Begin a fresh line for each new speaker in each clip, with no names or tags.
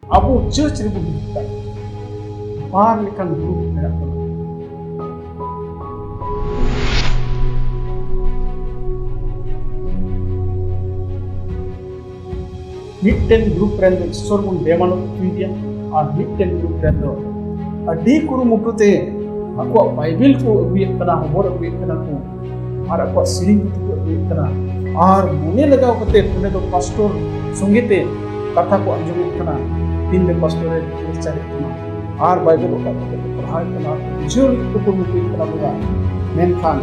Abu church रे बुद्धि का बार लेकिन ग्रुप मेरा को मिट्टेन ग्रुप रेंदो ईश्वर बुन देवानो तुइदिया और मिट्टेन ग्रुप रेंदो अडी कुरु मुटुते aku बाइबल को अगुयेत कना होमोर अगुयेत कना को और aku सिरिंग को अगुयेत कना और मुने लगाव कते पुने तो पास्टर संगीते कथा को अंजुमित कना दिन में पास्टर रे चरित कना और बाइबल को पढ़ाई कना जीवन को कुरमुटी कना लगा मेनखान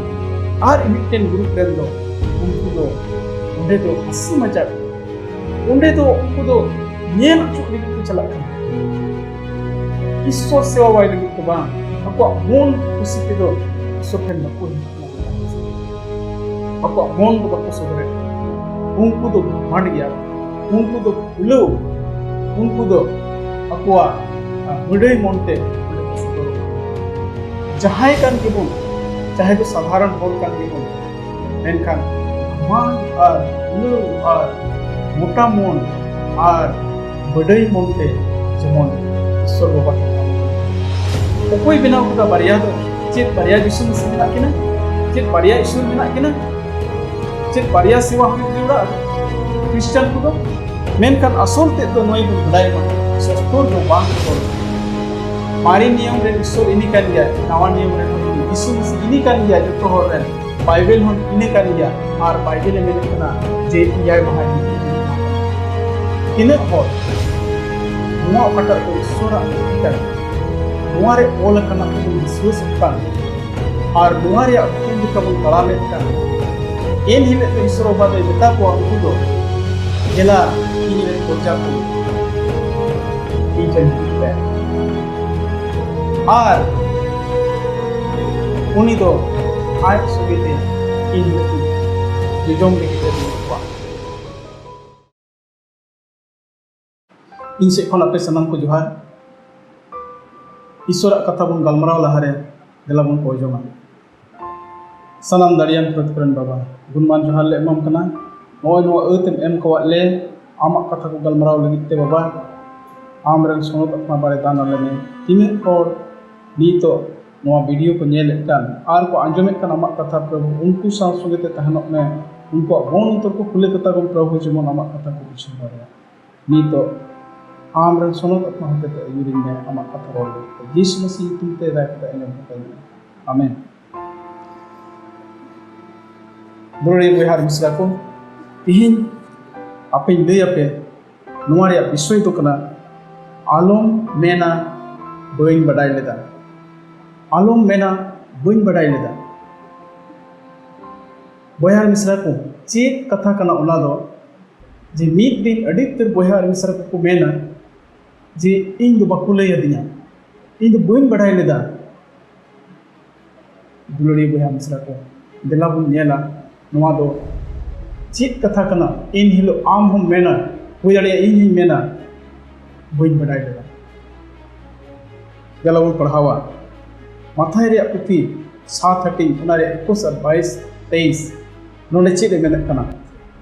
और मिट्टेन ग्रुप रेंदो उनको दो उन्हें तो हंसी मजाक उन्हें तो उनको तो नेल चुकली को चला ईश्वर सेवा वाले लगी तो बां aku mon खुशी के दो ईश्वर के नपुर aku mon को बको सोरे उनको तो मान गया उनको तो उलो उनको तो aku बड़े मोंटे जहां कान के बोल चाहे तो साधारण बोल कान के बोल मेनखान मान और उलो और मोटा मन और बड़े मोंटे जेमन ईश्वर बाबा कोई बिना उनका बारिया दो चेत बारिया यीशु मसीह में किना चेत बारिया यीशु में किना चेत बारिया सेवा हम जुड़ा क्रिश्चियन को मेनखान असोल ते तो नई बुन बडाई मा सस्तर दो बांग को मारी नियम रे ईश्वर इनी कान गया नवा नियम रे यीशु मसीह इनी कान गया जो तो होर रे बाइबल हन इनी कान गया और बाइबल में लिखना जे याय महान इने हो नुआ पटा तो ईश्वर इकन नुआरे ओल कना को विश्वास kan और नुआरे अकुन को कबल बड़ा ले kan एन हिले तो ईश्वर बाबा बेटा को उनको दो गेला इने कोचा को इजन पे और उनी दो आज सुबह इन जोम के दिखवा इन से कोन अपने सनम को जोहार ईश्वर कथा बन गलमराव लहारे देला बन कोजोमा सनम दाड़ियान प्रतिपरन बाबा गुणमान जोहार ले एमम कना नोय नो एतेम एम को ले आमा कथा को गलमराव लगिते बाबा आम रंग सोनत अपना बारे दान लेने तिने और नीतो नोआ वीडियो को नेल कान आर को अंजमे कान आमा कथा प्रभु उनको साथ सुगते तहनक में उनको मन उतर को खुले कथा को प्रभु जेमन आमा कथा को बुझ बारे नीतो आम रंग सोनत अपना होते तो यूरिन में आमा कथा रोल यीशु मसीह तुमते राखता एने होता आमेन दोरे बिहार मिसरा को तिहिन आपे ले आपे नुआरे विषय तो कना आलम मेना बइन बडाई लेदा आलम मेना बइन बडाई लेदा बिहार मिसरा को चेक कथा कना ओना दो जे मीत दिन अडितर बिहार मिसरा को मेना जे इन दो बाकु लय दिया इन दो बइन बडाई लेदा दुलड़ी बिहार मिसरा को देला बुन नेला नुआ दो चेक कथा कना इन हिलो आम हम मेना हुई दाड़े इन ही मेना बइन बडाई लेदा देला बुन पढ़ावा माथाय रे पुथी 7:13 उनारे 21 और 22 23 नोने चेक मेना कना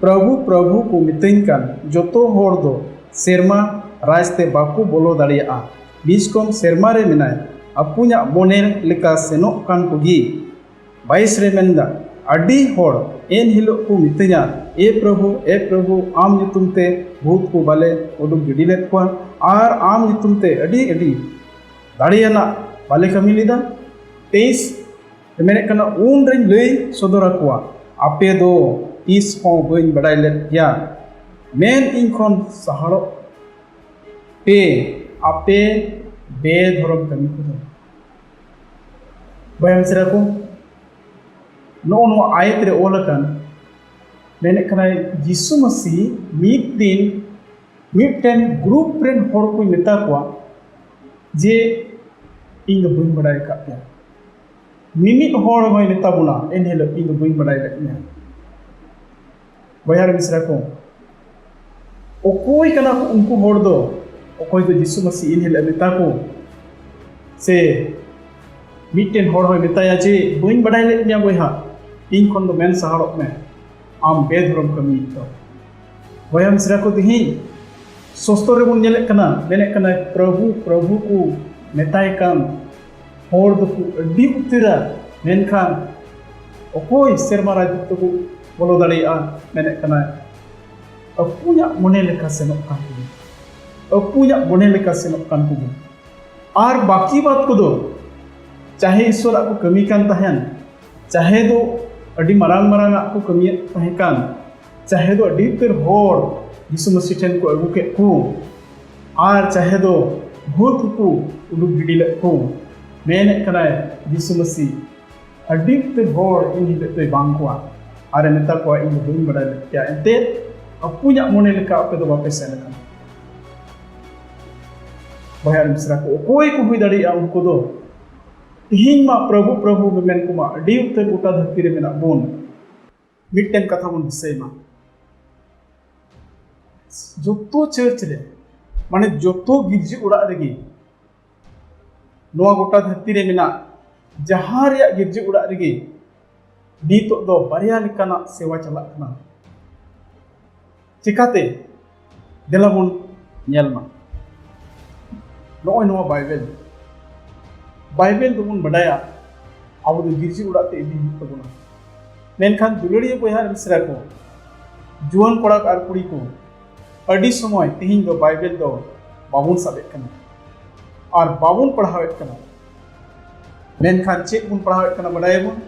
प्रभु प्रभु को मितइन कान जोतो होर दो सेरमा राजते बाकू बोलो दाड़िया बीच कम सेरमा रे मिनाय अपुन्या मोनेर लेका सेनो कान कोगी 22 रे मेंदा अडी होड़ एन हिलो को मितया ए प्रभु आम नितुमते भूत को बाले उडुक गिडिलेत को और आम नितुमते अडी अडी दाड़ियाना बाले कमी लीदा 23 मेने कना उन रेन लई सदरा को आपे दो इस हो बइन बडाई लेत या मेन इनखन सहारो पे आपे बे धरम कमी को बयान सिरा को नो आयत रे ओलकन मेने कना यीशु मसीह मीत दिन मिटन ग्रुप रेन होड़ को मेता को जे इन दो बइन बडाई का पे मिमित होड़ होय मेता बुना इन हेलो इन दो बइन बडाई लेने बयार मिसरा को ओकोय कना को उनको होड़ दो ओकोय तो यीशु मसीह इन हेलो मेता को से मिटन होड़ होय मेताया जे बइन बडाई लेने बोया इन खन दो मेन सहाड़क में आम बेधरम कमी तो बयाम सिरा को दिही सोस्तो रे बन नेले कना मेने कना प्रभु प्रभु को मेताय कान होर दो को अड्डी उतरा मेनखान ओकोय सेरमा राजदूत को बोलो दाड़िया मेने कना अपुया मने लेका सेनोक कान को अपुया मने लेका सेनोक कान को आर बाकी बात को दो चाहे ईश्वर को कमी कान तहन चाहे दो अड्डी मरांग मरांग को कमी तहे कान चाहे दो अड्डी उतर होर यीशु मसीह ठेन को अगू के को आर चाहे दो भूत को उडुक गिडी ले को मेने कना यीशु मसीह अड्डी उतर होर इन हिले तो बांग को आर नेता को इन दुन बड़ा क्या एते अपुया मने लेका आपे दो वापस सेन कान बयार मिश्रा को कोई को हुई दाड़ी उनको दो तिहिं मा प्रभु प्रभु मेन को मा अड्डी उतर गोटा धरती रे मेना बोन मिटन कथा बोन दिसै मा जोतो चर्च रे माने जोतो गिरजी उड़ा रेगी नोआ गोटा धरती रे मेना जहां रे गिरजी उड़ा रेगी नीतो दो बारिया लेकाना सेवा चला कना चिकाते देला बोन नेल मा नोय नोआ बाइबल दोबन बडाया अब दो गिरजी उड़ाते इदी तबना मेनखान दुलड़िया बयहा मिश्रा को जुआन कोड़ा आर कुड़ी को अड़ी समय तिहिं दो बाइबल दो बाबुन साबेत कना और बाबुन पढ़ावेत कना मेनखान चेक बुन पढ़ावेत कना बडाय बुन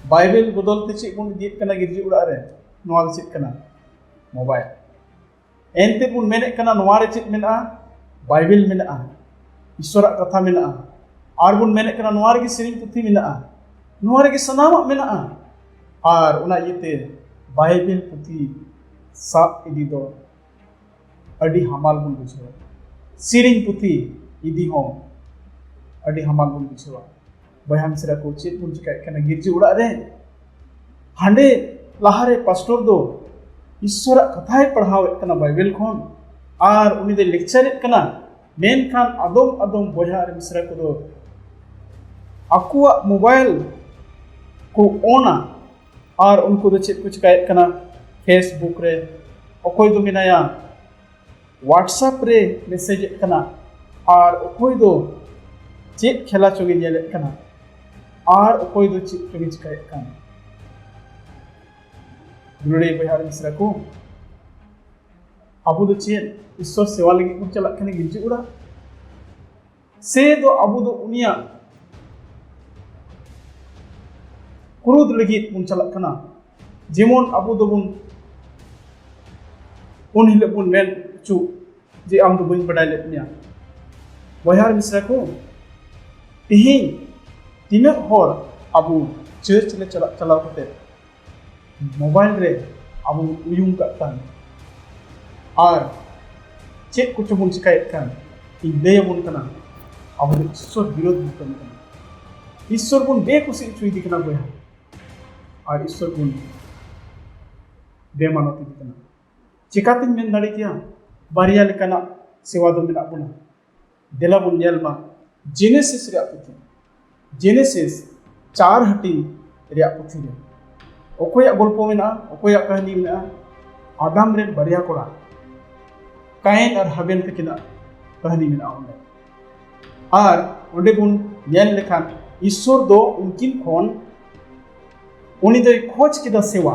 बाइबल बदलते चेक बुन दित कना गिरजी उड़ा रे नोआ चेक कना मोबाइल एनते बुन मेने कना नोआ रे चेक मेना बाइबल मेना ईश्वर कथा मेना और बुन मेने कना नोआ रे सेरिंग पुथी मेना नोआ रे सनामा मेना और उना येते बाइबल पुथी साब इदी दो अड़ी हमाल बुन बुझेवा सेरिंग पुथी इदी हो अड़ी हमाल बुन बुझेवा बयाम सिरा को चेक बुन चिकाय कना गिरजी उड़ा रे हांडे लाहारे पास्टर दो ईश्वर कथाय पढ़ावे कना बाइबल खोन और उनी दे लेक्चर कना मेन खान अदम अदम बया रे मिश्रा को दो अकुआ मोबाइल को ओना और उनको दो चेक कुछ काय कना फेसबुक रे ओकोय दो मिनाया व्हाट्सएप रे मैसेज कना और ओकोय दो चेक खेला चोगे नेले कना और ओकोय दो चेक चोगे चिकाय कना दुलड़े बया रे मिश्रा को अबु दो चेक ईश्वर सेवा लगी को चला कने गिरजी उड़ा से दो अबु दो उनिया क्रोध लगी बुन चला कना जेमन अबु दो बुन उन हिले बुन मेन चु जे आम दो बइन बडाय लेनिया बयार मिश्रा को तिहिं तिना होर अबु चर्च ले चला चला कते मोबाइल रे अबु उयुम कातान और चेक कुछ बुन चिकाय कान इदे बुन कना अबु ईश्वर विरोध बुन कना ईश्वर बुन बेकुसी चुई दिखना बया और ईश्वर बुन बेमानती दिखना चिकातिन मेन दाड़ी किया बारिया लेकाना सेवा दो मेना बुना देला बुन नेल मा जेनेसिस रे पुथी जेनेसिस 4 हटी रे पुथी रे ओकोया गल्प मेना ओकोया कहानी मेना आदम रे बारिया कोड़ा कायन और हाबेल तकिना कहानी मेना ओंडे और ओंडे बुन नेल लेखान ईश्वर दो उनकिन खोन उनी दो खोज किदा सेवा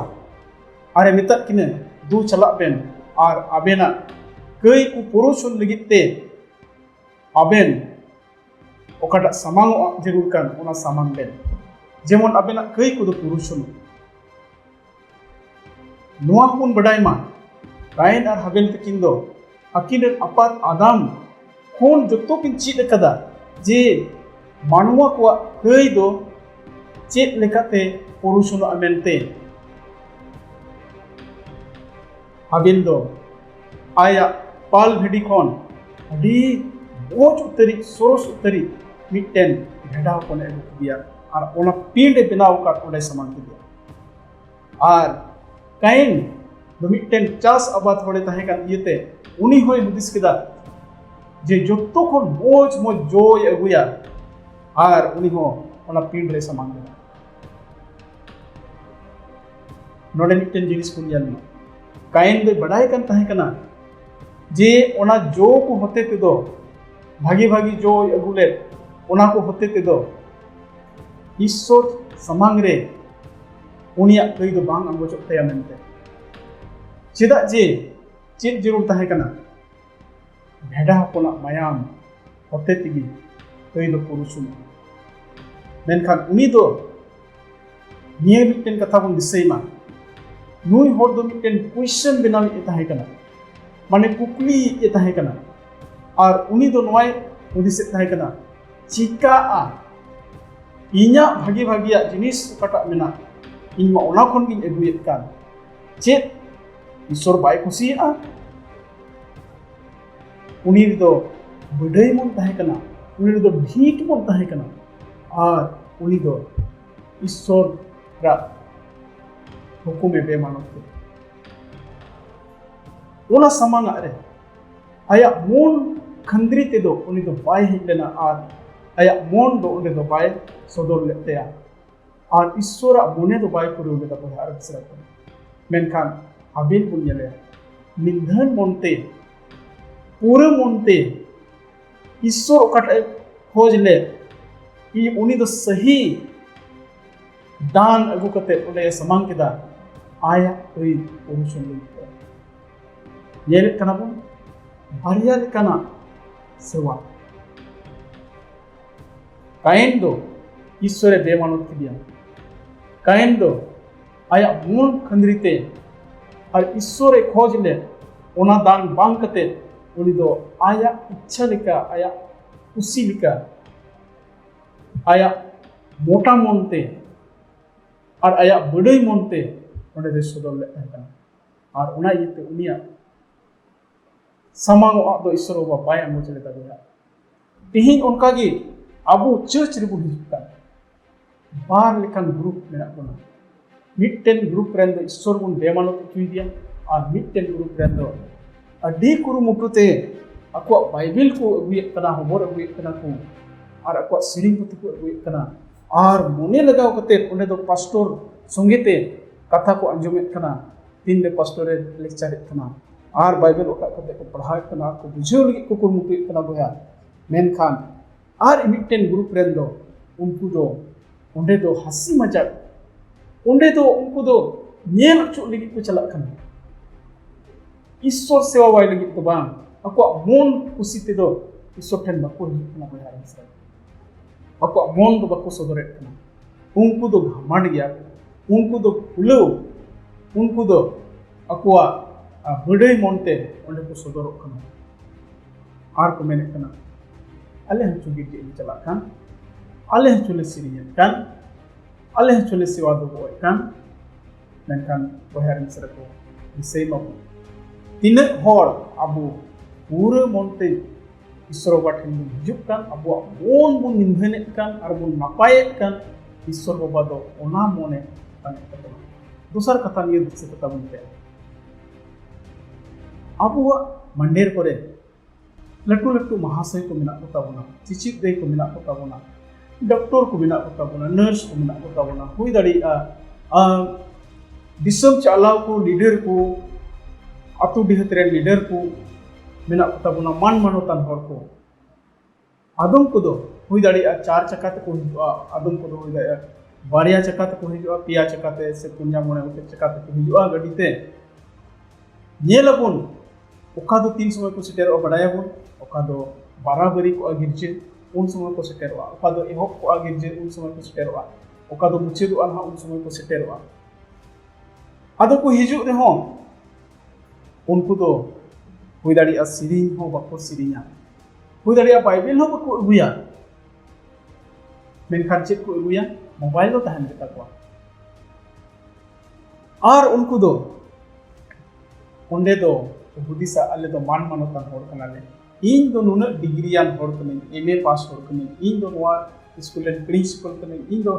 अरे मिता किने दू चला बेन और आबेना कई को पुरुषन लगिते आबेन ओकाटा सामांग जरूर कान ओना सामांग बेन जेमन आबेना कई को दो पुरुषन नोआ बुन बडाय मा कायन और हाबेल तकिन दो अकिन अपात आदम खोन जतो किन चीज कदा जे मानवा को कई दो चेक लेकाते पुरुषन अमेनते हाबिल दो आया पाल भेड़ी खोन अडी बोझ उतरी सोरस उतरी मिटन भेड़ा को ने दिया और ओना पींड बनाव का ओडे समान दिया और काइन दो मिटन चास आबाद होड़े तहे कान इयते उनी होय हुदिस किदा जे जत्तो खोन बोझ मो जोय अगुया और उनी हो ओना पींड रे समान दिया नोडे मिटन जिनिस को याल कायन दो बडाय कान तहे कना जे ओना जो को होते ते दो भागी भागी जो अगुले ओना को होते ते दो ईश्वर समांग रे उनिया कई दो बांग अंगो चोक तया मेनते चेदा जे चेद जरूर ताहे कना भेड़ा होना मायाम होते तिगी कई दो पुरुषुन मेनखान उनी दो निये मिट्टेन कथा बन दिसैमा नुई होर दो मिट्टेन क्वेश्चन बनावी ए ताहे कना माने कुकली ए ताहे कना और उनी दो नोय उदिसे ताहे कना चिका आ इन्या भागी भागिया जिनिस कटा मेना इन मा ओना खन गिन एगुयेत कान चेद ईश्वर बाय कुसिया उनी दो बडई मन ताहे कना उनी दो ढीट मन ताहे कना और उनी दो ईश्वर रा हुकुमे बेमानत ओना समांगा रे आया मन खंद्री ते दो उनी दो बाय हेलेना और आया मन दो उनी दो बाय सदर लेतेया और ईश्वर मने दो बाय पुरु लेता बहा आर बिसरा मेनखान हाबिल बुnyale निंधन मनते पूरे मनते ईश्वर ओकाटे खोज ले ई उनी दो सही दान अगु कते उले समांग केदा आया कोई पुरुषन ले येले कना बन बारिया कना सेवा काइन दो ईश्वरे बेमानत किदिया काइन दो आया मन खंद्रीते और ईश्वरे खोज ले ओना दान बांग कते उनी दो आया इच्छा लिका आया खुशी लिका आया मोटा मनते और आया बड़ई मनते ओंडे दे सदर ले ताहें और ओना इते उनिया समांग दो ईश्वर बाबा बाय अंगो चले ताबेया तिहिन उनका गी अबो चर्च रे बुन हिजुक बार लेकान ग्रुप मेना बना मिट्टेन ग्रुप रेन दो ईश्वर बुन बेमानत उचुई दिया और मिट्टेन ग्रुप रेन दो अडी कुरुमुटुते अको बाइबल को अगुयेत कना होबर अगुयेत कना को और अको सिरिंग पुथि को अगुयेत कना और मोने लगाव कते उन्हें दो पास्टर संगीते कथा को अंजुमेत कना तीन दे पास्टरे लेक्चरेत कना और बाइबल ओका कते को पढ़ाएत कना को बुझेव लगी को कुरुमुटुयेत कना बोया मेनखान और मिट्टेन ग्रुप रेन दो उनको दो उन्हें दो हंसी मजाक उन्हें दो उनको दो नेल अचुक लगी को चला कना ईश्वर सेवा वाई लगी तो बांग अको मन खुशी ते दो ईश्वर ठेन बाको हिजुकना बोया आंसर अको मन दो बाको सदरेत कना उनको दो घमंड गया उनको दो फुलो उनको दो अको बड़ई मनते ओंडे को सदरक कना आर को मेने कना अले हम चुगी जे चला कान अले हम चुले सिरियन कान अले हम चुले सेवा दो बोय कान मेनखान बोया आंसर को दिसै माबो तीना हर अबो पूरे मनते ईश्वर बाबा ठेन बन हिजुक कान अबो मन बन निंधनेत कान और बन नापायेत कान ईश्वर बाबा दो ओना मने ताने कतो दूसर कथा निये दिसे कथा बनते अबो मंडेर करे लटू लटू महाशय को मिना कोता बना चिचित दे को मिना कोता बना डॉक्टर को मिना कोता बना नर्स को मिना कोता बना हुई दाड़ी दिसम चालाव को लीडर को अतु डिहतरे लीडर को मेना कोता बना मान मानोतान हर को आदम को दो हुई दाड़ी चार चक्का को आदम को दो हुई दाड़ी बारिया चक्का को हिजुआ पिया चक्का से पुन्या मोने उते चक्का को हिजुआ गडीते नेलबुन ओका दो 3 समय को सेटेरो बडाया बुन ओका दो बराबरी को गिरजे उन समय को सेटेरो ओका दो एहब को गिरजे उन समय को सेटेरो ओका दो मुचेदु अनहा उन समय को सेटेरो आदो को हिजु रे हो उनको दो हुई दाड़िया सिरिंग हो बाको सिरिंगा हुई दाड़िया बाइबल हो बाको अगुया मेनखान चेक को अगुया मोबाइल दो तहन लेता को और उनको दो ओंडे दो बुदिसा अल्ले दो मान मानोतान होर कनाले इन दो नुना डिग्रीयान होर कने एमए पास होर कने इन दो नोआ स्कूल रेन प्रिंसिपल कने इन दो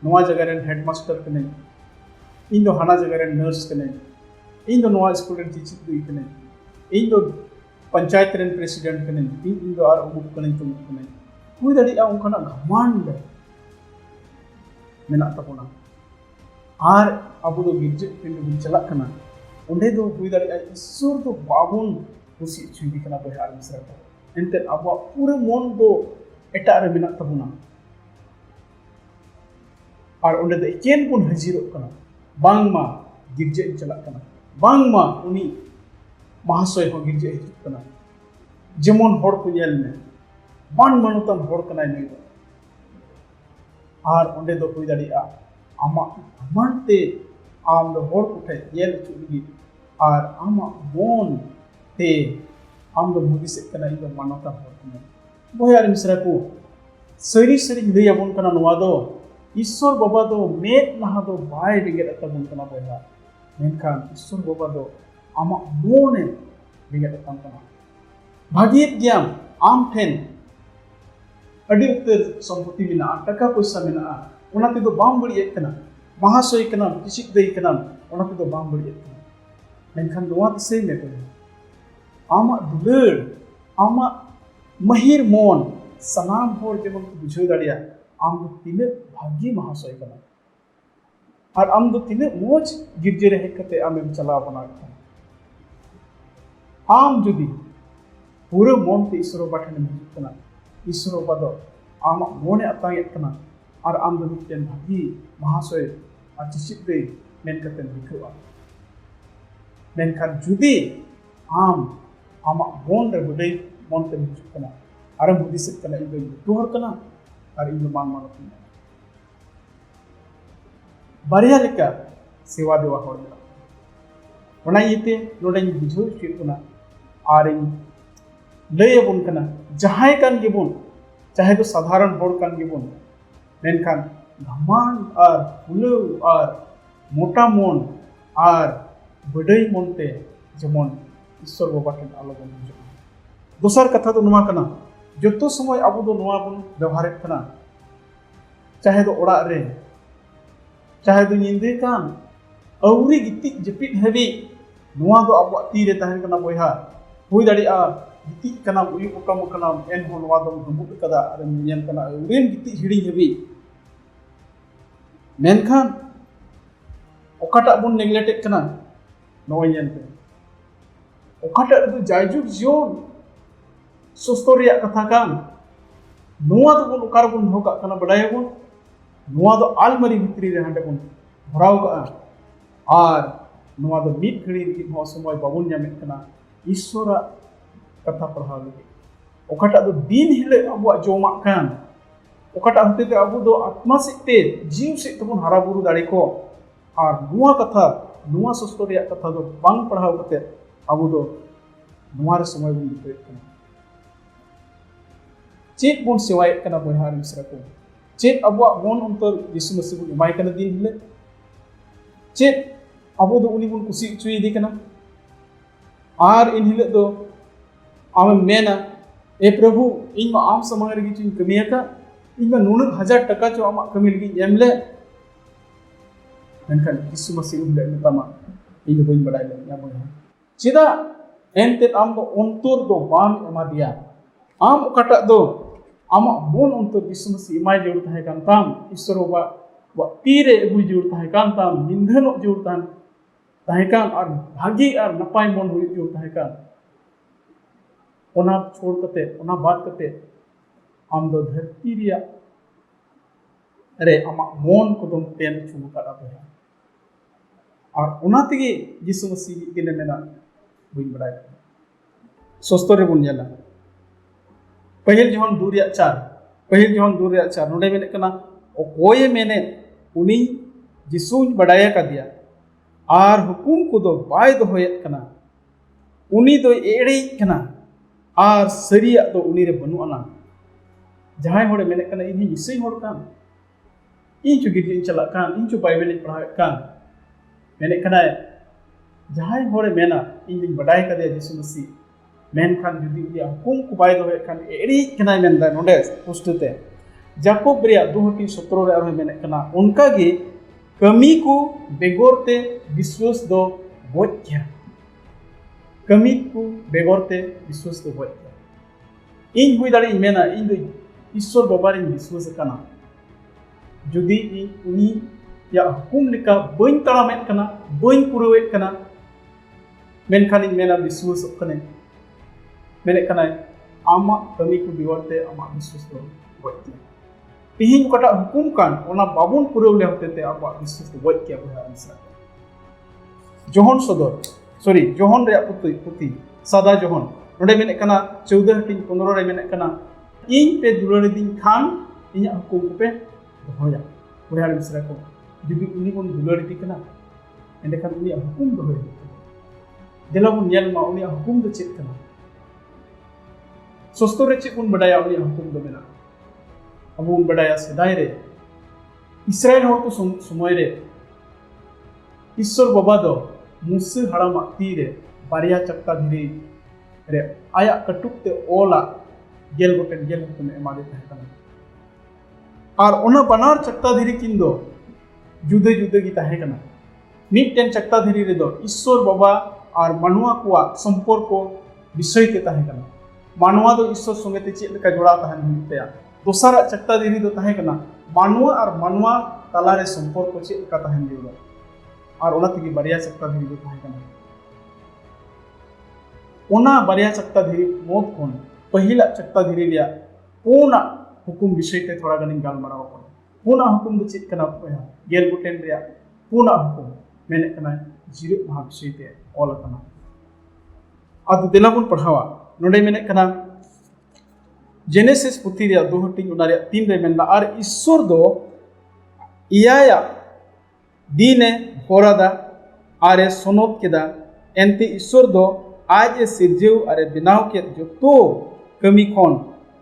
नोआ जगह रेन हेडमास्टर कने इन दो हाना जगह रेन नर्स कने इन दो नोआ स्कूल रेन टीचर दुई कने इन दो पंचायत रेन प्रेसिडेंट कने इन दो आर उमुक कने तुमुक कने हुई दाड़िया उनकाना घमंड मेना तबोना और अब दो गिरजे पिंड बुन चला कना उन्हें दो हुई दाड़िया ईश्वर दो बाबुन kusi curi kena boya ar misra ko ente abo pura mon do eta re menak tabuna ar onde de chen pun hajirok kana bangma girja chalak kana bangma uni mahasoy ho girja hijuk kana jemon hor ko nyel me ban manutan hor kana ni ar onde do hui dadi a ama amante am do hor ko the yel chuli ar ama bon te am do mugis kana ido manata hor kana boya ar misra ko sari sari lay abon kana noa do ईश्वर बाबा दो met नहा दो bye बिगेट अतबुन कना बोया मेनखान ईश्वर बाबा दो आमा मोने बिगेट अतम कना भागित ज्ञान आम ठेन अडी उत्तर संपत्ति मेना टका पैसा मेना ओनाते दो बाम बड़ी एक कना महाशय कना किसी दई कना ओनाते दो बाम बड़ी एक कना मेनखान दोवा से में को आमा दुलर आमा महिर मोन सनाम होर जेमन बुझो दाड़िया आम दो तीने भागी महाशय कना और आम दो तीने मोज गिरजे रहे कते आमेम चला बना आम जुदी पूरे मन ते ईश्वर बाठन में कना ईश्वर बादो आम मोने अतांग कना और आम दो मिटन भागी महाशय आचिसित दे मेन कते लिखवा मेनखान जुदी आम मन रे बडे मन ते कना और मुदिस कना इदो तोहर कना और इन मान मान बारिया लेका सेवा देवा होड़ ओना इते नोडे बुझो चिकना और इन लय बन कना जहाय कान गेबुन चाहे तो साधारण होड़ कान गेबुन मेनखान घमान और फुलो और मोटा मन और बडई मनते जेमन ईश्वर बाबा ठन आलो बन दोसर कथा तो नुमा कना जोतो समय अब दो नुआ बन व्यवहार कना चाहे तो ओड़ा रे चाहे तो निंदे कान अउरी गिति जपित हेबी नुआ दो अब ती रे तहन कना बोया हुई दाड़ी आ गिति कना उयु कम कना एन हो नुआ दो दुबुक कदा अरे मियन कना अउरेन गिति हिड़ी हेबी मेनखान ओकाटा बन नेग्लेक्ट कना नोय पे ओकाटा दो जायजुग जियोन सुस्तोरिया कथा कान नुआ दो बन उकार बन होका कना बडाय बन नुआ दो आलमारी भितरी रे हांडे बन भराव का और नुआ दो मिट घड़ी री हो समय बाबन जामे कना ईश्वर कथा पढ़ाव लगे ओकाटा दो दिन हिले अबुआ जोमा कान ओकाटा हते ते अबु दो आत्मा सिते जीव से तबन हारा बुरु दाड़ी को और नुआ कथा नुआ सुस्तोरिया कथा दो बांग पढ़ाव कते अबु दो नुआ रे समय बन बितोय कना चेक बन सेवाय कना बोहार मिश्रा को चेक अबुआ मन अंतर यीशु मसीह बन इमाय कना दिन हिले चेक अबु दो उनी बन कुसी चुई दी कना और इन हिले दो आम मेना ए प्रभु इन मा आम समांग रे गिचुन कमिया का इन मा 9,000 टका चो आमा कमी लगी एमले मेनखान यीशु मसीह उले मेतामा इन बइन बडाय ले या बोया चिदा एनते आम दो अंतर दो बाम एमा दिया आम ओकाटा दो आम मन अंतर यीशु मसीह इमाय जोड़ थाहे कान ताम ईश्वर बाबा वा तीरे अगुई जोड़ थाहे कान ताम निंदन जोड़ थाहे कान और भागी और नपाय मन हुई जोड़ थाहे कान ओना छोड़ कते ओना बात कते आम दो धरती रिया अरे आमा मन को दम तेन चुम कादा बोया और ओना तेगे यीशु मसीह केने मेना बुइन बडाय सस्तो रे बुन जाला पहल जोहन दूरिया चार नोडे मेने कना ओकोय मेने उनी यीशुन बडाया का दिया और हुकुम को दो बाय दो होयत कना उनी दो एड़े कना और सरिया दो उनी रे बनु आना जहाय होड़े मेने कना इनी यीशुई होड़ कान इन चु गिरजिन चला कान इन चु बाइबल पढ़ा कान मेने कना जहाय होड़े मेना इन बडाय का दिया यीशु मसीह मेनखान जुदी उनिया हुकुम को बाय दो खान एड़ी कना मेनदा नोडे पुष्टते जाकोब रिया 2:17 रे आरो मेने कना उनका गे कमी को बेगोरते विश्वास दो बोध्या कमी को बेगोरते विश्वास दो बोध्या इन हुई दाड़ी मेना इन दो ईश्वर बाबा रे विश्वास कना जुदी उनी या हुकुम लिका बइन तड़ामेत कना बइन पुरवेत कना मेनखान इन मेना विश्वास कने मेरे कनाय आमा कमी को दिवाते आमा विश्वास दो गज तिहिन कटा हुकुम कान ओना बाबुन पुरव ले होते आबा विश्वास दो गज के बहा मिसरा जोहन सदर सॉरी जोहन रे पुती सादा जोहन नोडे मेने कना 14 हटिन 15 रे मेने कना इन पे दुलार दिन खान इन हुकुम पे दोया बहा मिसरा को जुदी उनी कोन दुलार दी कना एंडे खान उनी हुकुम दोया देला बुन नेल मा उनी हुकुम दो चेक कना सोस्तो रे चेक बुन बडाया उनी हुकुम दो मेना अब बुन बडाया सदाय रे इस्राएल हर को समय रे ईश्वर बाबा दो मुसे हड़ाम तीरे बारिया चक्का धीरे रे आया कटुकते ओला गेल गोटेन गेल हुकुम एमादे ताहेकना और ओना बनार चक्का धीरे किन दो जुदे जुदे की ताहेकना मिटटेन चक्का धीरे रे दो ईश्वर बाबा और मानुआ को संपर्क विषय ते ताहेकना मानुआ दो ईश्वर संगे ते चेक लेका जोड़ा ताहन हुतेया दोसारा चक्का धीरे दो ताहेकना मानुआ और मानुआ तालारे संपर्क चेक लेका ताहन दियो और ओना तगी बारिया चक्का धीरे दो ताहेकना ओना बारिया चक्का धीरे मोत कोन पहिला चक्का धीरे रिया पूना हुकुम विषय ते थोड़ा गनिन गालमाराव कोन पूना हुकुम दो चेक कना गेल गुटेन रिया पूना हुकुम मेने कना जीरे महा विषय ते ऑल कना अदु देलाबुन पढ़ावा नोडे मेने कना जेनेसिस पुथी रे 2 हटिंग उना रे 3 रे मेनदा और ईश्वर दो इयाया दीने होरादा आरे सोनोत केदा एंते ईश्वर दो आज ए सिरजेव अरे बिनाव के जो तो कमी कोन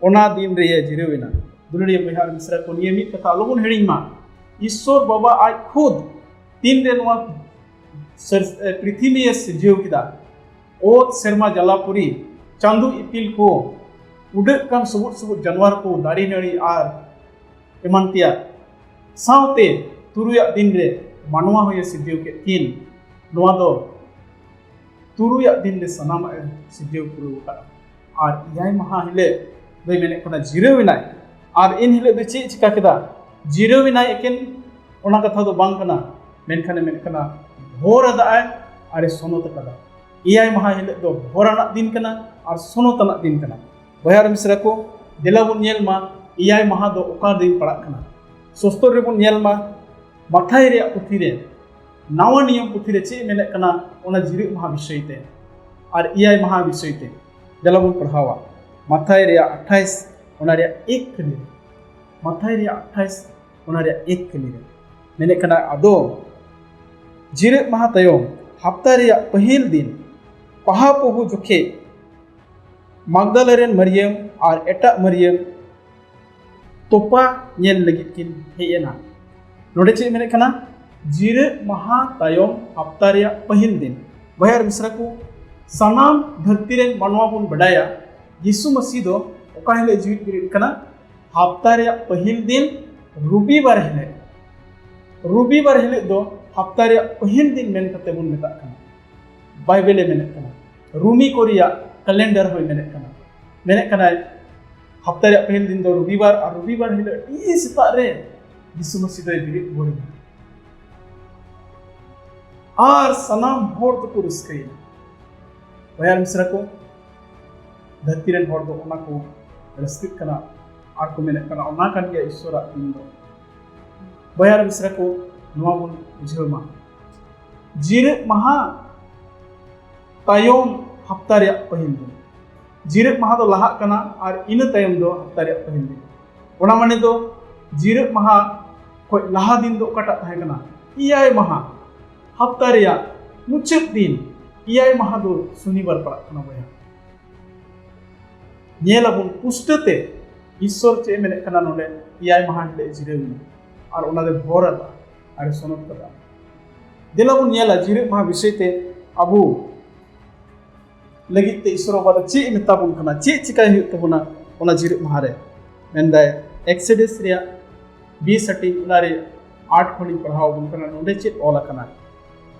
ओना दिन रे जिरेविना दुलड़िया बिहार मिश्रा को नियमित कथा लोगन हेडिंग मा ईश्वर बाबा आज खुद तीन रे नवा पृथ्वी में सिरजेव केदा ओत शर्मा जलापुरी चांदू इपिल को उड़क कान सबुत सबुत जानवर को दाड़ी नड़ी आर एमानतिया सावते तुरुया दिन रे मानवा होय सिरजेव के तीन नवा दो तुरुया दिन रे सनाम सिरजेव पुरु का और याय महा हिले दे मेने कना जिरेविनाय और इन हिले दे चे चिका केदा जिरेविनाय एकेन ओना कथा दो बांग कना मेनखाने मेने कना भोर आए और सोनोत कदा इयाय महा हिले दो भोराना दिन कना और सोनोतना दिन कना बयार मिश्रा को दिलाबुन नेल मा इयाय महा दो ओका दिन पड़ा कना सोस्तर रेबुन नेल मा माथाय रे पुथी रे नावा नियम पुथी रे चे मेने कना ओना जिरे महा विषय ते और इयाय महा विषय ते दिलाबुन पढ़ावा माथाय रे 28 ओना रे 1 कली माथाय रे 28 ओना रे 1 कली रे मेने कना अदो जिरे महा तयो हफ्ता रे पहिल दिन पहा पहु जुखे मगदलेरेन मरियम और एटा मरियम तोपा नेल लगित किन हेना नोडे चे मेने कना जिरे महा तायम हफ्ता रे पहिल दिन बयार मिश्रा को सनाम धरती रेन मानवा बुन बडाया यीशु मसीह दो ओका हिले जीवित बिरिद कना हफ्ता रे पहिल दिन रुबीबार हिले दो हफ्ता रे पहिल दिन मेन कते बुन मेता कना बाइबल मेने कना रूमी कोरिया कैलेंडर होय मेने कना हफ्ता रे पहिल दिन दो रुबीबार और रुबीबार हिले टी सिता रे यीशु मसीह दो बिरिद बोड़ी और सनाम होर तो पुरस्कई बयार मिश्रा को धरती रेन होर दो ओना को रस्तित कना और को मेने कना ओना कान गया ईश्वर दिन दो बयार मिश्रा को नवा बुन बुझेमा जिरे महा तायम हफ्ता रे पहिल दिन जिरे महा दो लहा कना और इन तायम दो हफ्ता रे पहिल दिन ओना माने दो जिरे महा को लहा दिन दो कटा थाहे कना इयाय महा हफ्ता रे मुचत दिन इयाय महा दो शनिवार पड़ा कना बया नेलाबुन पुष्टते ईश्वर चे मेने कना नोडे इयाय महा हिले जिरेविन और ओना दे भोरदा और सोनत कदा दिलाबुन नेला जिरे महा विषयते अबु लगित ते ईश्वर बाबा चे मेताबुन कना चे चिकाय हुय तबुना ओना जिरे महा रे मेनदाय एक्सोडस रे 20 हटी ओना रे 8 खणी पढ़ाव बुन कना नोडे चे ओला कना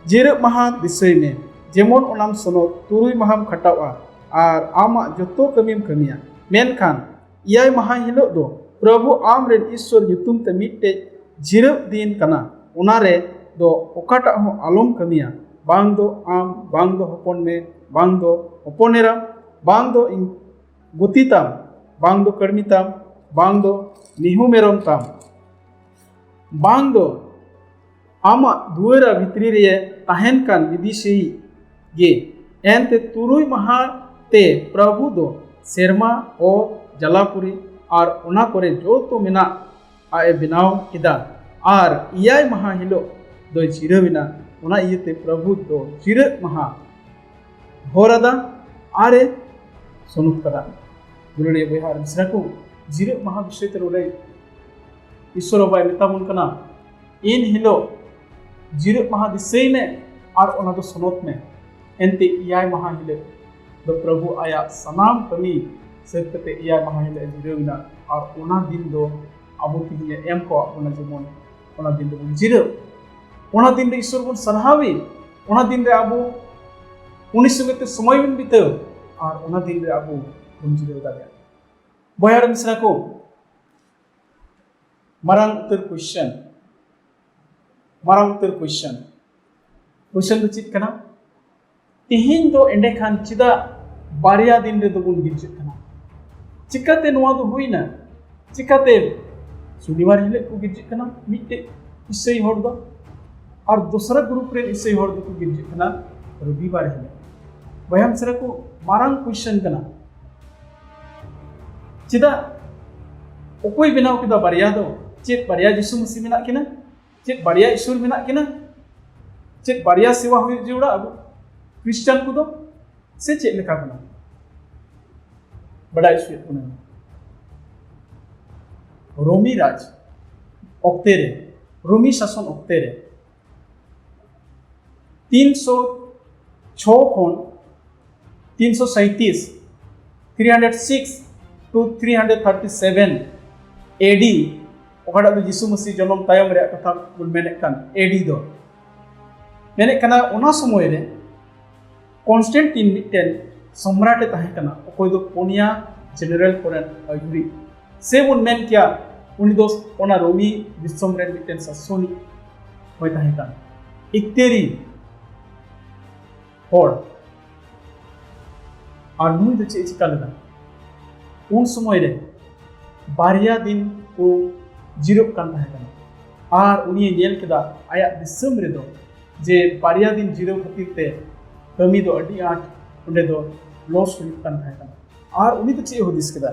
जिरे महा विषय में जेमन ओनाम सोनो तुरुय महाम खटावा और आमा जतो कमीम कमिया मेनखान इयाय महा हिलो दो प्रभु आम रे ईश्वर युतुम ते मिटे जिरे दिन कना ओना रे दो ओकाटा हो आलम कमिया बांग दो आम बांग दो हपन में बांग दो हपनेरा bang do ing guti tam, bang do karmi tam, bang do nihu merom tam, bang do ama duara bhitri re tahen kan vidisi ge ente turui maha te prabhu do serma o jalapuri ar ona kore joto mena ae binaw kida ar iyai maha hilo do jirawina ona iyete prabhu do jira maha horada are sonut kada gurule behar misraku jira maha bishay terole ishwaro bai metabun kana in hilo jira maha disay me ar ona do sonot me ente iyai maha hilo do prabhu aya sanam kami setkate iyai maha hilo jirawina ar ona din do abu tiye em ko ona jemon ona din do jira ona din re ishwar bon sarhawi ona din re abu uni sungete somoy bin bitew ar ona din re abu bon jira dare boyar misra ko marang utter question do chit kana tihin do ende khan chida barya din re do bon gijit kana chikate noa do huina chikate शनिवार हिले को गिरजित कना मिटे इससे हर दो और दूसरा group रे इससे हर दो को गिरजित कना रविवार हिले बयाम सरा को मारंग क्वेश्चन कना चिदा ओकोई बिनाव किदा बारिया दो चेत बारिया यीशु मसीह मेना किना चेत बारिया ईश्वर मेना किना चेत बारिया सेवा हुई जुड़ा अब क्रिश्चियन को दो से चेत लेका कना बड़ा ईश्वर को ना रोमी राज ऑक्टेरे रोमी शासन ऑक्टेरे 306 खन 337 306 to 337 AD ओकाडा दो यीशु मसीह जन्म तायम रे कथा बुन मेने कान AD दो मेने कना ओना समय रे कॉन्स्टेंटिन मिटेन सम्राट ताहे कना ओकोय दो पोनिया जनरल कोरन अगुरी से बुन मेन क्या उनी दोस्त ओना रोमी विश्वम रे मिटेन ससोनी होय ताहे कान इक्तेरी होड़ और नुई दो चेच कालदा उन समय रे बारिया दिन को जिरो कान ताहे कान और उनी नेल केदा आया दिसम रे दो जे बारिया दिन जिरो खातिर ते कमी दो अडी आठ उंडे दो लॉस हुई कान ताहे कान और उनी तो चे होदिस केदा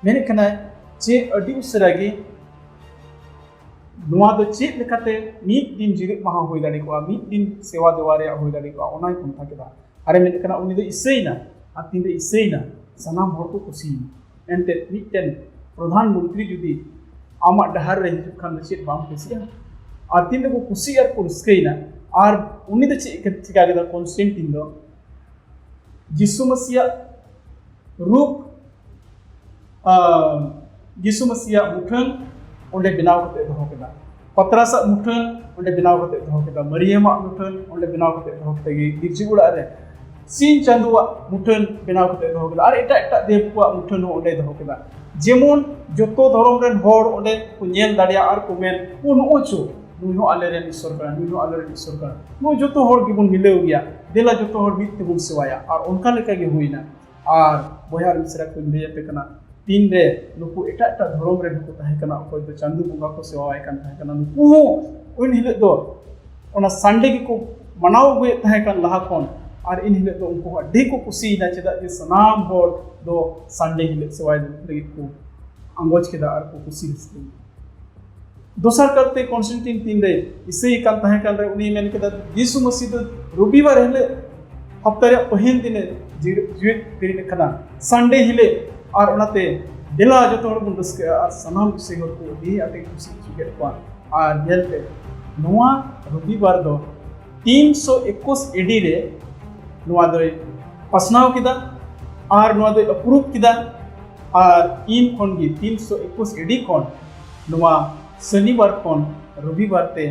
मेने कना चे अडी उसरागी नुआ दो चे लेकाते मीट दिन जिरो महा होई दाड़ी को मीट दिन सेवा देवारे होई दाड़ी को ओनाय पंथा केदा अरे मेने कना उनी दो इसैना आतिन दो इसैना सनाम हर को खुशी एंते मिटन प्रधानमंत्री जुदी आमा डहार रे खान चे बाम खुशिया आतिन दो खुशी और पुरस्कैना और उनी दो चे चिका केदा कॉन्स्टेंटिन दो यीशु मसीह रूप यीशु मसीह मुठन ओंडे बिनाव कते दहो केदा पतरासा मुठन ओंडे बिनाव कते दहो केदा मरियमा मुठन ओंडे बिनाव कते दहो केदा गिरजी गुड़ा रे सीन चांदुआ मुठन बिनाव कते दहो केदा और एटा एटा देव को मुठन ओंडे दहो केदा जेमन जतो धर्म रेन होड़ ओंडे को नेल दाड़िया और को मेन उन ओचो नुनो आले रेन ईश्वर का नुनो आले रेन ईश्वर का नो जतो होड़ की बुन मिलेव गया देला जतो होड़ मित बुन सेवाया और उनका लेका के हुईना और बोयार मिश्रा को लेया पे कना तीन रे नुकु एटा एटा धर्म रे नुकु ताहे कना ओय दो चांदू बुंगा को सेवाय कान ताहे कना नुकु उन हिले दो ओना संडे की को मनाव गए ताहे कन लहा कोन और इन हिले दो उनको अड्डी को खुशी ना चेदा जे सनाम होड़ दो संडे हिले सेवाय लगी को अंगोज केदा और को खुशी हिस्से दोसर करते कॉन्स्टेंटिन तीन रे इसे ही कान ताहे कन रे उनी मेन केदा यीशु मसीह दो रविवार हिले हफ्ता रे पहिल दिन जीवित करिने कना संडे हिले और उनाते दिला जतो हर बुन रस्के और सनाम से हर को दी आते खुशी चुके पा और नेलते नोआ रविवार दो 321 एडी रे नोआ दो पसनाव किदा और नोआ दो अप्रूव किदा और इन कोन गी 321 एडी कोन नोआ शनिवार कोन रविवार ते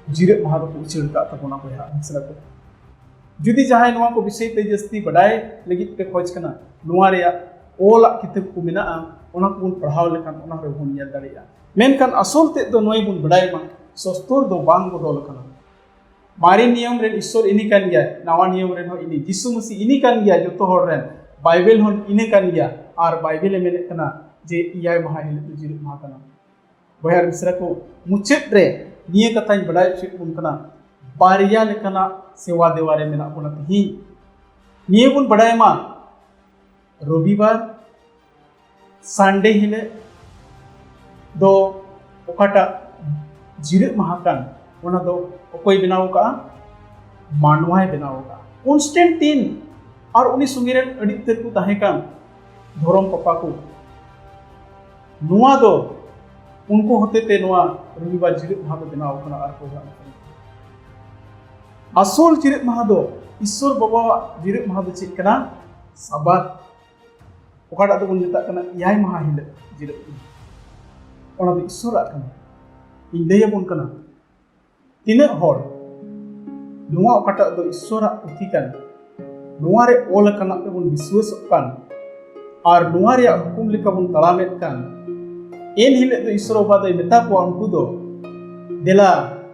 जिरे महा को उछल का तकोना को या हसरा को जुदी जहां नोआ को विषय ते जस्ती बडाय लगी पे खोज कना नोआ रे ओला किताब को मेना ओना को पढ़ाव लेखान ओना रे हुन या दाड़िया मेनखान असोल ते दो नोय बुन बडाय मा सस्तोर दो बांग बदल कना मारे नियम रे ईश्वर इनी कान गया नवा नियम रे हो इनी यीशु मसीह इनी कान गया जोतो हर रे बाइबल हो इनी कान गया और बाइबल मेने कना जे इयाय महा हिल जिरु महा कना बयार मिसरा को मुचेत रे निये कथा बड़ाई चित बुन कना बारिया लेकना सेवा देवारे मेना बुना ही निये बुन बड़ाई मा रविवार संडे हिले दो ओकाटा जिरु महा कान ओना दो ओकोय बनाव का मानवाय बनाव का कॉन्स्टेंटिन और उनी सुंगिरे अड़ी तेर को ताहे कान धर्म पापा को नुआ दो उनको होते ते नुआ रविवार जिरु महा दो बनाव कना आर को असोल जिरु महा दो ईश्वर बाबा जिरु महा दो चित कना साबात ओकाटा दो बुन मेता कना इयाय महा हिले जिरु ओना दो ईश्वर आ कना इंदे बुन कना तीना हर नुआ ओकाटा दो ईश्वर पुथी कान नुआ रे ओल कना पे बुन विश्वास कान और नुआ रे हुकुम लेका बुन तलामेत कान एन हिले दो ईश्वर बाबा दो मेता को उनको दो देला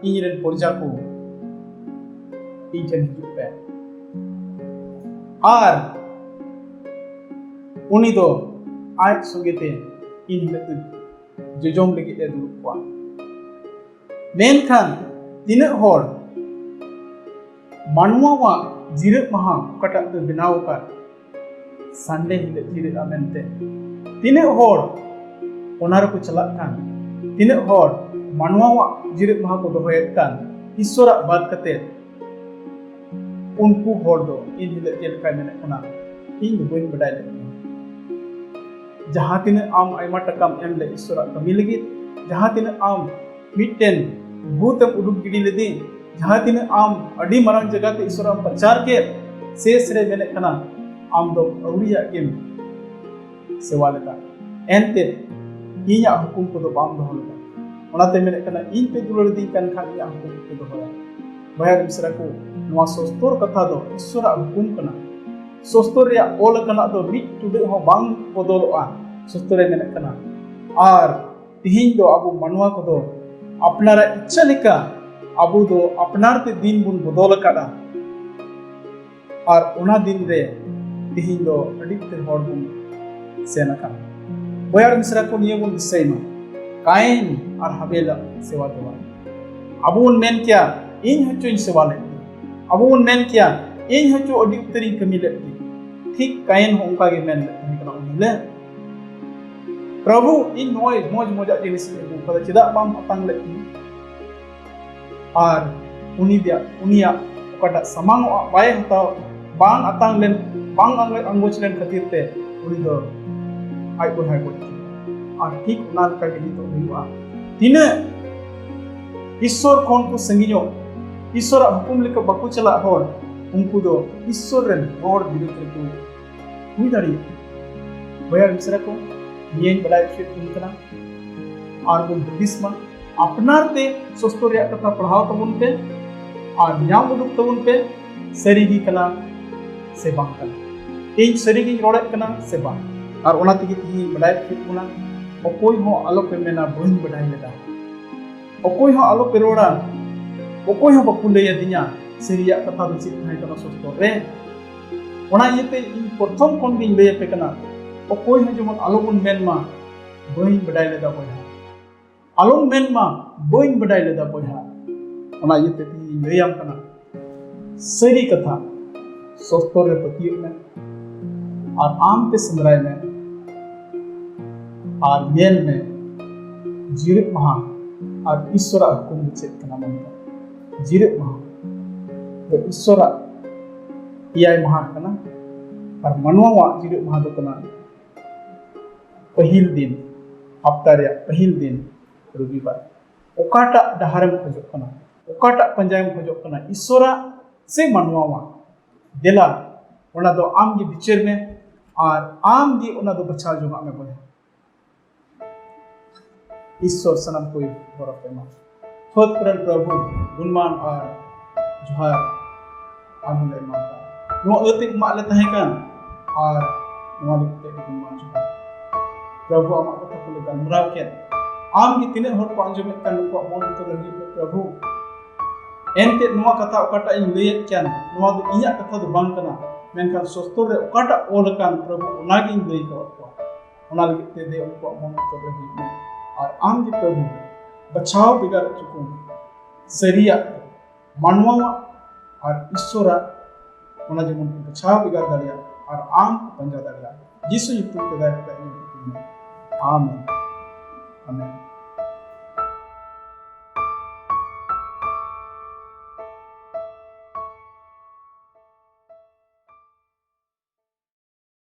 इनरेन प्रजा को इजन हिजुप पे और उनी दो आज संगेते इन हिले दो जजोम लगी दे दुरुप को मेनखान तीना हर मानवा जिरु महा ओकाटा दो बनाव का संडे हिले जिरु आमेनते तीना हर ओनार को चलाक कान तीना हर मानवा जिरु महा को दोहयत कान ईश्वर बात कते उनको हर दो इन हिले जेलका मेने कना इन दो बइन बडाय ले जहां तीना आम आयमा टकाम एम ले ईश्वर कमी लगी जहां तीना आम मिटेन भूतम उडुक गिडी लेदी जहां तीना आम अडी मरंग जगह ते ईश्वर प्रचार के शेष रे मेने कना आम दो अउरिया के सेवा लेता एनते इया हुकुम को दो बाम दो लेता ओनाते मेने कना इन पे दुलड़ दी कन खा इया हुकुम को दो होया बयार मिसरा को नवा सोस्तर कथा दो ईश्वर हुकुम कना सोस्तर रे ओल कना दो मिट टुडे हो बांग बदलवा सोस्तर रे मेने कना और तिहिन दो अबु मनवा को दो अपनारा इच्छा लेका अबु दो अपनार ते दिन बुन बदल कादा और ओना दिन रे तिहिन दो अडी ते हर बुन सेना का बयार मिसरा को निये बुन दिसै मा काइन और हबेला सेवा देवा अबु उन मेन क्या इन हचो इन सेवा ले अबु उन मेन क्या इन हचो अडी उतरी कमी ले ठीक काइन हो उनका के मेन ले प्रभु इन नोय मोज मोजा जिनिस को चिदा बाम अतंग ले और उनिया ओकाटा समांग बाय हता बांग अतंग लेन बांग अंगोच लेन खातिर ते उनी दो हाय को और ठीक उना का गिनी तो हुआ तिना ईश्वर कोन को संगियो ईश्वर हुकुम लेका बाकु चला हर उनको दो ईश्वर रेन हर बिरुद्ध को हुई दाड़ी बयार मिसरा को नियन बड़ाई फिट उनकना और बुन बुद्धिस्मा अपनार ते सोस्तर रे कथा पढ़ाव तबुन पे और न्याम उडुक तबुन पे सरीगी कना से बांग कना इन सरीगी रोड़े कना से बांग और ओना तिगी तिही बड़ाई फिट बुना ओकोय हो आलो पे मेना बहिन बड़ाई लेदा ओकोय हो आलो पे रोड़ा ओकोय हो बकु लैया दिया सरिया कथा दो चित थाय कना सोस्तर रे ओना येते इन प्रथम कोन गिन लैया पे कना ओकोय हो जमन आलो बुन मेन मा बहिन बड़ाई लेदा बोया आलो मेन मा बहिन बड़ाई लेदा बोया ओना येते तिही लैयाम कना सरी कथा सोस्तर रे पतियो में और आम पे संद्राय में और येल में जिरु महा और ईश्वर हुकुम चेत कना मनता जिरु महा तो ईश्वर इयाय महा कना और मनवा जिरु महा दो कना पहिल दिन हफ्ता रे पहिल दिन रविवार ओकाटा डहारम खोजो कना ओकाटा पंजायम खोजो कना ईश्वर से मनवा देला ओना दो आम की बिचर में और आम की ओना दो बचाव जोगा में बोले ईश्वर सनम कोई बरफ में खुद परन प्रभु गुणमान और जोहार आमुले माता नो अतिक माले तहेकान और नो लिखते गुणमान जोहार प्रभु आमा कथा को लेकर मुराव के आम की तिने हर को अंजम में कन को मन तो लगी प्रभु एनते नुआ कथा ओकाटा इन लेयत कैन नुआ दो इया कथा दो बांग कना मेनखान सस्तो रे ओकाटा ओलकान प्रभु ओनागी इन लई को ओना लगे ते दे उनको मन तो रही में और आम दी प्रभु बचाव बिगाड़ चुकूं सरिया मानवा और ईश्वरा ओना जेमन को बचाव बिगाड़ दाड़िया और आम को पंजा दाड़िया यीशु युक्ति के दायरे में आमीन आमीन